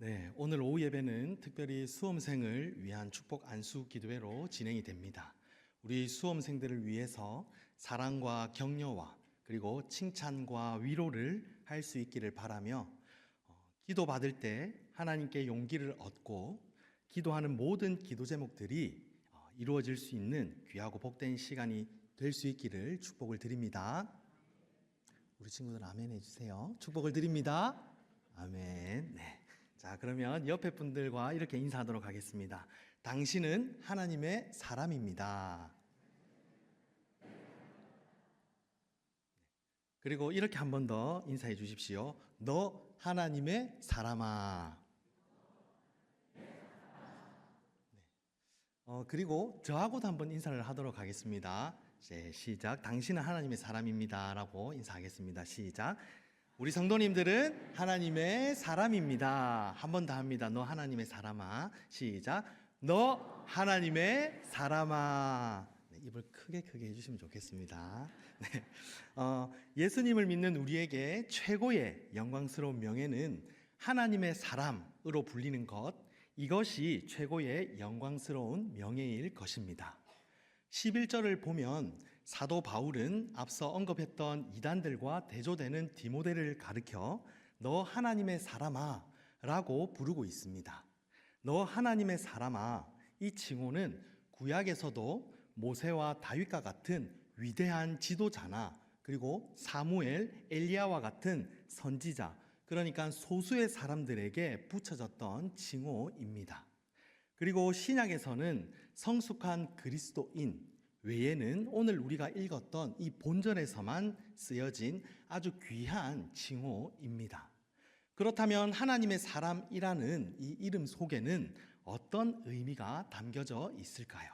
네, 오늘 오후 예배는 특별히 수험생을 위한 축복 안수 기도회로 진행이 됩니다. 우리 수험생들을 위해서 사랑과 격려와 그리고 칭찬과 위로를 할 수 있기를 바라며 기도 받을 때 하나님께 용기를 얻고 기도하는 모든 기도 제목들이 이루어질 수 있는 귀하고 복된 시간이 될 수 있기를 축복을 드립니다. 우리 친구들 아멘 해주세요. 축복을 드립니다. 아멘. 네. 자, 그러면 옆에 분들과 이렇게 인사하도록 하겠습니다. 당신은 하나님의 사람입니다. 그리고 이렇게 한 번 더 인사해 주십시오. 너 하나님의 사람아. 네. 그리고 저하고도 한번 인사를 하도록 하겠습니다. 이제 시작. 당신은 하나님의 사람입니다. 라고 인사하겠습니다. 시작. 우리 성도님들은 하나님의 사람입니다. 한 번 더 합니다. 너 하나님의 사람아. 시작. 너 하나님의 사람아. 네, 입을 크게 해주시면 좋겠습니다. 네. 예수님을 믿는 우리에게 최고의 영광스러운 명예는 하나님의 사람으로 불리는 것, 이것이 최고의 영광스러운 명예일 것입니다. 11절을 보면 사도 바울은 앞서 언급했던 이단들과 대조되는 디모데를 가리켜 너 하나님의 사람아 라고 부르고 있습니다. 너 하나님의 사람아, 이 칭호는 구약에서도 모세와 다윗과 같은 위대한 지도자나 그리고 사무엘, 엘리야와 같은 선지자, 그러니까 소수의 사람들에게 붙여졌던 칭호입니다. 그리고 신약에서는 성숙한 그리스도인 외에는 오늘 우리가 읽었던 이 본절에서만 쓰여진 아주 귀한 칭호입니다. 그렇다면 하나님의 사람이라는 이 이름 속에는 어떤 의미가 담겨져 있을까요?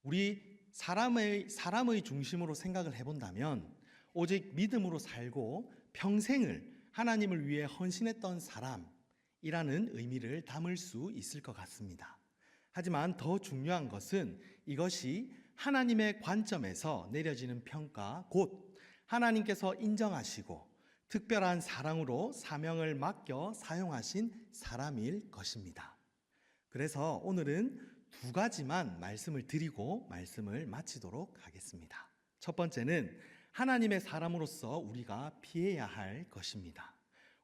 우리 사람의 중심으로 생각을 해본다면 오직 믿음으로 살고 평생을 하나님을 위해 헌신했던 사람, 이라는 의미를 담을 수 있을 것 같습니다. 하지만 더 중요한 것은 이것이 하나님의 관점에서 내려지는 평가, 곧 하나님께서 인정하시고 특별한 사랑으로 사명을 맡겨 사용하신 사람일 것입니다. 그래서 오늘은 두 가지만 말씀을 드리고 말씀을 마치도록 하겠습니다. 첫 번째는 하나님의 사람으로서 우리가 피해야 할 것입니다.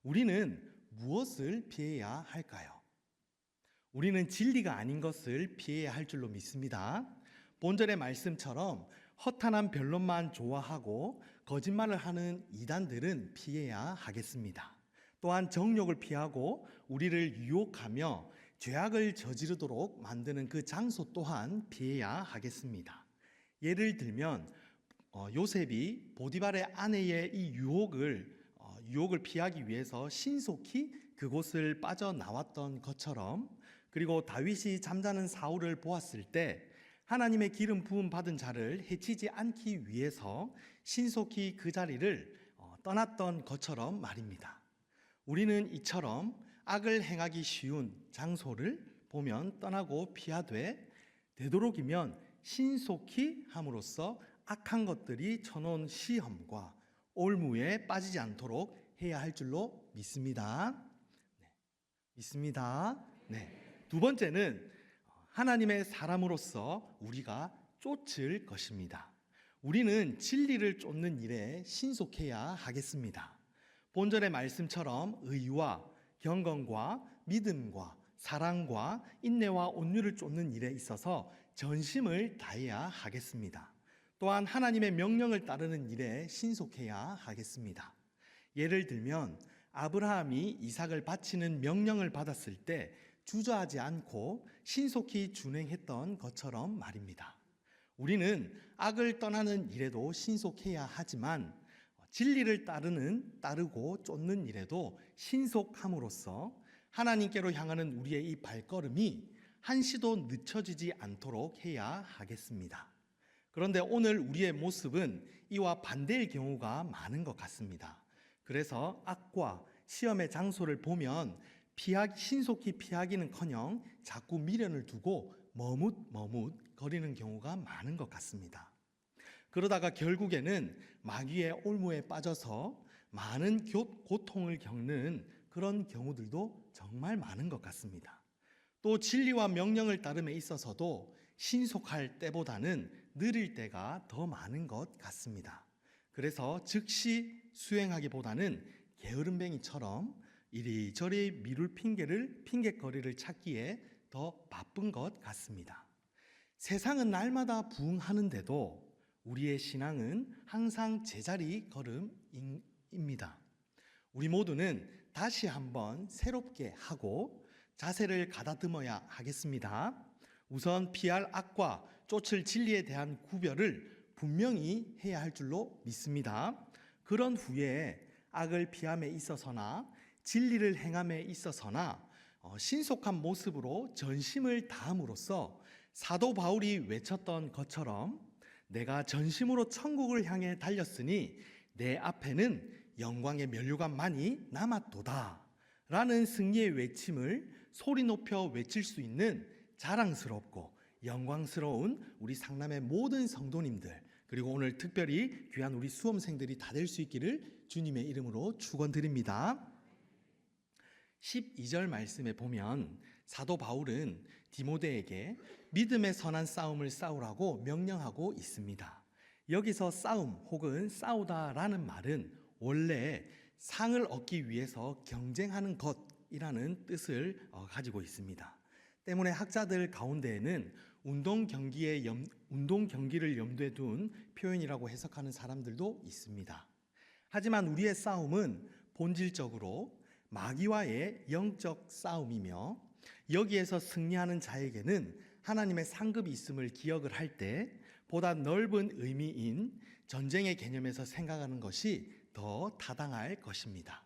우리는 무엇을 피해야 할까요? 우리는 진리가 아닌 것을 피해야 할 줄로 믿습니다. 본절의 말씀처럼 허탄한 변론만 좋아하고 거짓말을 하는 이단들은 피해야 하겠습니다. 또한 정욕을 피하고 우리를 유혹하며 죄악을 저지르도록 만드는 그 장소 또한 피해야 하겠습니다. 예를 들면 요셉이 보디발의 아내의 이 유혹을 피하기 위해서 신속히 그곳을 빠져나왔던 것처럼, 그리고 다윗이 잠자는 사울을 보았을 때 하나님의 기름 부음 받은 자를 해치지 않기 위해서 신속히 그 자리를 떠났던 것처럼 말입니다. 우리는 이처럼 악을 행하기 쉬운 장소를 보면 떠나고 피하되 되도록이면 신속히 함으로써 악한 것들이 쳐놓은 시험과 올무에 빠지지 않도록 해야 할 줄로 믿습니다. 네. 믿습니다. 네. 두 번째는 하나님의 사람으로서 우리가 쫓을 것입니다. 우리는 진리를 쫓는 일에 신속해야 하겠습니다. 본절의 말씀처럼 의와 경건과 믿음과 사랑과 인내와 온유를 쫓는 일에 있어서 전심을 다해야 하겠습니다. 또한 하나님의 명령을 따르는 일에 신속해야 하겠습니다. 예를 들면 아브라함이 이삭을 바치는 명령을 받았을 때 주저하지 않고 신속히 준행했던 것처럼 말입니다. 우리는 악을 떠나는 일에도 신속해야 하지만 진리를 따르고 쫓는 일에도 신속함으로써 하나님께로 향하는 우리의 이 발걸음이 한시도 늦춰지지 않도록 해야 하겠습니다. 그런데 오늘 우리의 모습은 이와 반대의 경우가 많은 것 같습니다. 그래서 악과 시험의 장소를 보면 신속히 피하기는커녕 자꾸 미련을 두고 머뭇거리는 경우가 많은 것 같습니다. 그러다가 결국에는 마귀의 올무에 빠져서 많은 고통을 겪는 그런 경우들도 정말 많은 것 같습니다. 또 진리와 명령을 따름에 있어서도 신속할 때보다는 느릴 때가 더 많은 것 같습니다. 그래서 즉시 수행하기보다는 게으름뱅이처럼 이리저리 미룰 핑계거리를 찾기에 더 바쁜 것 같습니다. 세상은 날마다 부흥하는데도 우리의 신앙은 항상 제자리 걸음입니다. 우리 모두는 다시 한번 새롭게 하고 자세를 가다듬어야 하겠습니다. 우선 피할 악과 쫓을 진리에 대한 구별을 분명히 해야 할 줄로 믿습니다. 그런 후에 악을 피함에 있어서나 진리를 행함에 있어서나 신속한 모습으로 전심을 다함으로써 사도 바울이 외쳤던 것처럼 내가 전심으로 천국을 향해 달렸으니 내 앞에는 영광의 면류관만이 남았도다 라는 승리의 외침을 소리 높여 외칠 수 있는 자랑스럽고 영광스러운 우리 상남의 모든 성도님들, 그리고 오늘 특별히 귀한 우리 수험생들이 다 될 수 있기를 주님의 이름으로 축원드립니다. 12절 말씀에 보면 사도 바울은 디모데에게 믿음의 선한 싸움을 싸우라고 명령하고 있습니다. 여기서 싸움 혹은 싸우다라는 말은 원래 상을 얻기 위해서 경쟁하는 것이라는 뜻을 가지고 있습니다. 때문에 학자들 가운데에는 운동 경기를 염두에 둔 표현이라고 해석하는 사람들도 있습니다. 하지만 우리의 싸움은 본질적으로 마귀와의 영적 싸움이며 여기에서 승리하는 자에게는 하나님의 상급이 있음을 기억을 할 때 보다 넓은 의미인 전쟁의 개념에서 생각하는 것이 더 타당할 것입니다.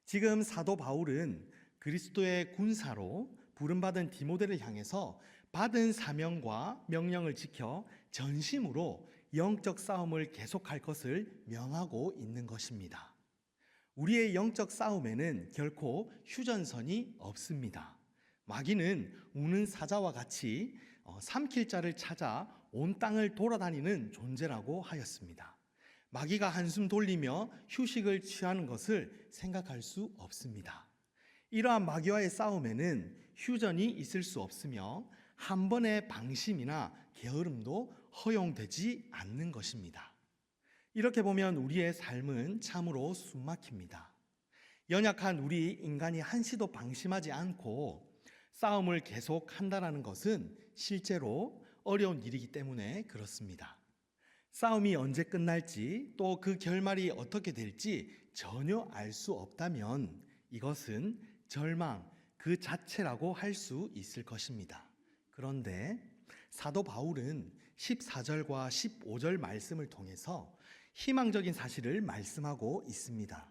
지금 사도 바울은 그리스도의 군사로 부름받은 디모데를 향해서 받은 사명과 명령을 지켜 전심으로 영적 싸움을 계속할 것을 명하고 있는 것입니다. 우리의 영적 싸움에는 결코 휴전선이 없습니다. 마귀는 우는 사자와 같이 삼킬 자를 찾아 온 땅을 돌아다니는 존재라고 하였습니다. 마귀가 한숨 돌리며 휴식을 취하는 것을 생각할 수 없습니다. 이러한 마귀와의 싸움에는 휴전이 있을 수 없으며 한 번의 방심이나 게으름도 허용되지 않는 것입니다. 이렇게 보면 우리의 삶은 참으로 숨막힙니다. 연약한 우리 인간이 한시도 방심하지 않고 싸움을 계속한다는 것은 실제로 어려운 일이기 때문에 그렇습니다. 싸움이 언제 끝날지 또 그 결말이 어떻게 될지 전혀 알 수 없다면 이것은 절망 그 자체라고 할 수 있을 것입니다. 그런데 사도 바울은 14절과 15절 말씀을 통해서 희망적인 사실을 말씀하고 있습니다.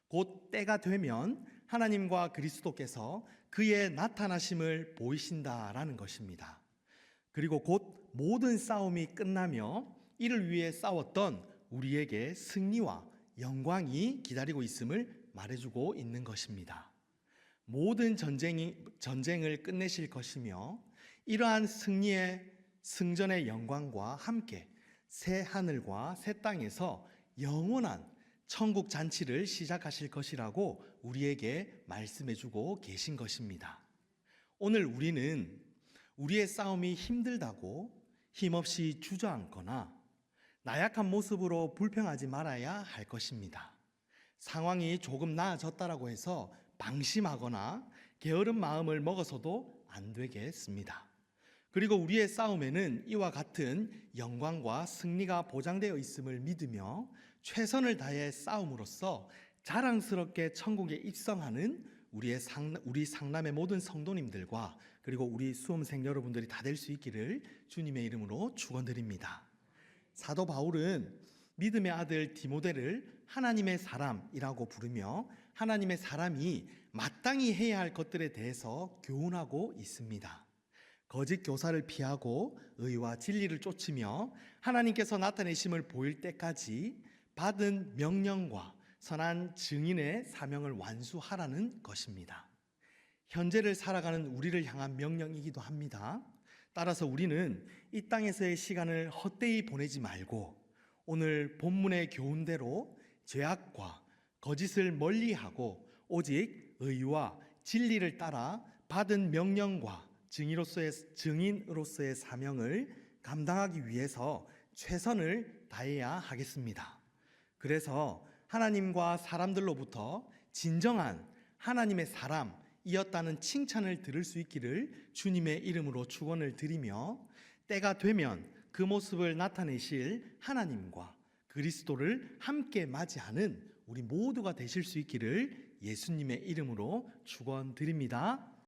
곧 때가 되면 하나님과 그리스도께서 그의 나타나심을 보이신다라는 것입니다. 그리고 곧 모든 싸움이 끝나며 이를 위해 싸웠던 우리에게 승리와 영광이 기다리고 있음을 말해주고 있는 것입니다. 모든 전쟁을 끝내실 것이며 이러한 승전의 영광과 함께 새 하늘과 새 땅에서 영원한 천국 잔치를 시작하실 것이라고 우리에게 말씀해주고 계신 것입니다. 오늘 우리는 우리의 싸움이 힘들다고 힘없이 주저앉거나 나약한 모습으로 불평하지 말아야 할 것입니다. 상황이 조금 나아졌다라고 해서 방심하거나 게으른 마음을 먹어서도 안 되겠습니다. 그리고 우리의 싸움에는 이와 같은 영광과 승리가 보장되어 있음을 믿으며 최선을 다해 싸움으로써 자랑스럽게 천국에 입성하는 우리 상남의 모든 성도님들과 그리고 우리 수험생 여러분들이 다 될 수 있기를 주님의 이름으로 축원드립니다. 사도 바울은 믿음의 아들 디모데를 하나님의 사람이라고 부르며 하나님의 사람이 마땅히 해야 할 것들에 대해서 교훈하고 있습니다. 거짓 교사를 피하고 의와 진리를 쫓으며 하나님께서 나타내심을 보일 때까지 받은 명령과 선한 증인의 사명을 완수하라는 것입니다. 현재를 살아가는 우리를 향한 명령이기도 합니다. 따라서 우리는 이 땅에서의 시간을 헛되이 보내지 말고 오늘 본문의 교훈대로 죄악과 거짓을 멀리하고 오직 의와 진리를 따라 받은 명령과 증인으로서의 사명을 감당하기 위해서 최선을 다해야 하겠습니다. 그래서 하나님과 사람들로부터 진정한 하나님의 사람이었다는 칭찬을 들을 수 있기를 주님의 이름으로 축원을 드리며, 때가 되면 그 모습을 나타내실 하나님과 그리스도를 함께 맞이하는 우리 모두가 되실 수 있기를 예수님의 이름으로 축원드립니다.